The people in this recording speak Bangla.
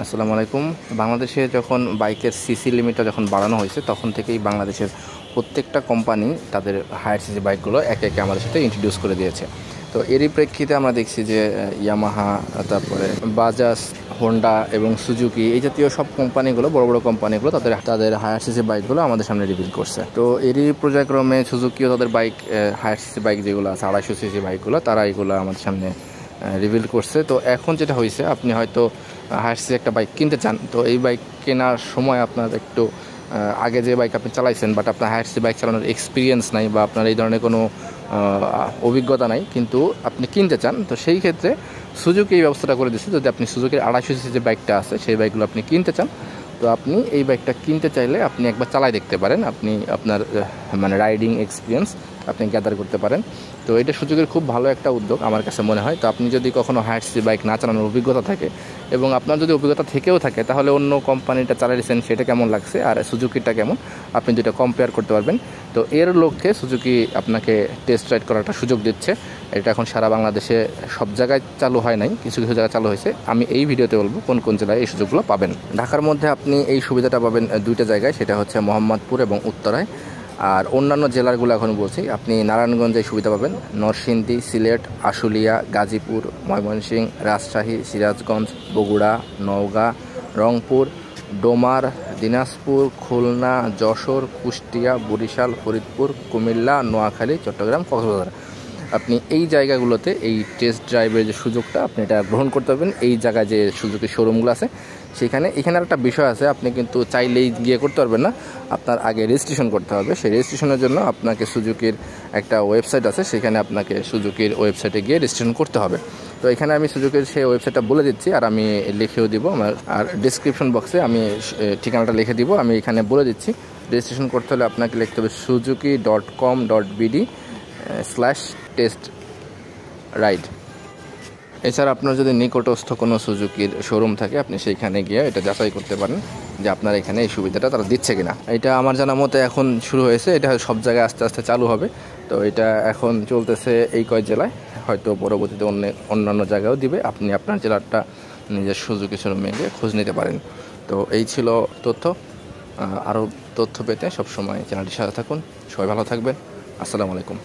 আসসালামু আলাইকুম। বাংলাদেশে যখন বাইকের সিসি লিমিটটা যখন বাড়ানো হয়েছে তখন থেকেই বাংলাদেশের প্রত্যেকটা কোম্পানি তাদের হায়ার সিসি বাইকগুলো একে একে আমাদের সাথে ইন্ট্রোডিউস করে দিয়েছে। তো এরই প্রেক্ষিতে আমরা দেখছি যে ইয়ামাহা, তারপরে বাজাজ, হোন্ডা এবং সুজুকি এই জাতীয় সব কোম্পানিগুলো, বড় বড় কোম্পানিগুলো তাদের হায়ার সিসি বাইকগুলো আমাদের সামনে রিভিল করছে। তো এরই পর্যায়ক্রমে সুজুকিও তাদের বাইক, হায়ার সিসি বাইক যেগুলো আছে 250 সিসি বাইকগুলো, তারা এইগুলো আমাদের সামনে রিভিল করছে। তো এখন যেটা হয়েছে, আপনি হয়তো হায়ার সিসি একটা বাইক কিনতে চান, তো এই বাইক কেনার সময় আপনার একটু আগে যে বাইক আপনি চালাইছেন বাট আপনার হায়ার সিসি বাইক চালানোর এক্সপিরিয়েন্স নাই বা আপনার এই ধরনের কোনো অভিজ্ঞতা নাই, কিন্তু আপনি কিনতে চান, তো সেই ক্ষেত্রে সুজুকি এই ব্যবস্থাটা করে দিচ্ছে। যদি আপনি সুজুকির 250 সিসি যে বাইকটা আছে সেই বাইকগুলো আপনি কিনতে চান, তো আপনি এই বাইকটা কিনতে চাইলে আপনি একবার চালাই দেখতে পারেন, আপনি আপনার মানে রাইডিং এক্সপিরিয়েন্স আপনি গ্যাদার করতে পারেন। তো এটা সুযোগের খুব ভালো একটা উদ্যোগ আমার কাছে মনে হয়। তো আপনি যদি কখনো হায়ার সিসি বাইক না চালানোর অভিজ্ঞতা থাকে এবং আপনার যদি অভিজ্ঞতা থেকেও থাকে, তাহলে অন্য কোম্পানিটা চালাইছেন সেটা কেমন লাগছে আর সুজুকিটা কেমন, আপনি দুটো কম্পেয়ার করতে পারবেন। তো এর লক্ষ্যে সুজুকি আপনাকে টেস্ট রাইড করার একটা সুযোগ দিচ্ছে। এটা এখন সারা বাংলাদেশে সব জায়গায় চালু হয় নাই, কিছু কিছু জায়গায় চালু হয়েছে। আমি এই ভিডিওতে বলবো কোন কোন জেলায় এই সুযোগগুলো পাবেন। ঢাকার মধ্যে আপনি এই সুবিধাটা পাবেন দুইটা জায়গায়, সেটা হচ্ছে মোহাম্মদপুর এবং উত্তরায়। আর অন্যান্য জেলাগুলো এখন বলছি, আপনি নারায়ণগঞ্জে সুবিধা পাবেন, নরসিংদী, সিলেট, আশুলিয়া, গাজীপুর, ময়মনসিংহ, রাজশাহী, সিরাজগঞ্জ, বগুড়া, নওগাঁ, রংপুর, ডোমার, দিনাজপুর, খুলনা, যশোর, কুষ্টিয়া, বরিশাল, ফরিদপুর, কুমিল্লা, নোয়াখালী, চট্টগ্রাম, কক্সবাজার। আপনি এই জায়গাগুলোতে এই টেস্ট ড্রাইভের যে সুযোগটা আপনি এটা গ্রহণ করতে পারবেন। এই জায়গায় যে সুজুকির শোরুমগুলো আছে এখানে একটা বিষয় আছে, আপনি কিন্তু চাইলেই গিয়ে করতে পারবেন না, আপনার আগে রেজিস্ট্রেশন করতে হবে। সেই রেজিস্ট্রেশনের জন্য আপনাকে সুজুকির একটা ওয়েবসাইট আছে, সেখানে আপনাকে সুজুকির ওয়েবসাইটে গিয়ে রেজিস্ট্রেশন করতে হবে। তো এখানে আমি সুজুকির সেই ওয়েবসাইটটা বলে দিচ্ছি, আর আমি লিখেও দিব আমার, আর ডিসক্রিপশন বক্সে আমি ঠিকানাটা লিখে দিব। আমি এখানে বলে দিচ্ছি, রেজিস্ট্রেশন করতে হলে আপনাকে লিখতে হবে suzuki.com.bd/টেস্ট রাইড। এছাড়া আপনার যদি নিকটস্থ কোনো সুজুকির শোরুম থাকে, আপনি সেইখানে গিয়ে এটা যাচাই করতে পারেন যে আপনার এখানে এই সুবিধাটা তারা দিচ্ছে কিনা। এটা আমার জানা মতে এখন শুরু হয়েছে, এটা সব জায়গায় আস্তে আস্তে চালু হবে। তো এটা এখন চলতেছে এই কয়েক জেলায়, হয়তো পরবর্তীতে অন্যান্য জায়গায়ও দিবে। আপনি আপনার জেলাটা নিজের সুজুকি শোরুমে গিয়ে খোঁজ নিতে পারেন। তো এই ছিল তথ্য। আরও তথ্য পেতে সবসময় চ্যানেলটির সাথে থাকুন। সবাই ভালো থাকবেন। আসসালামু আলাইকুম।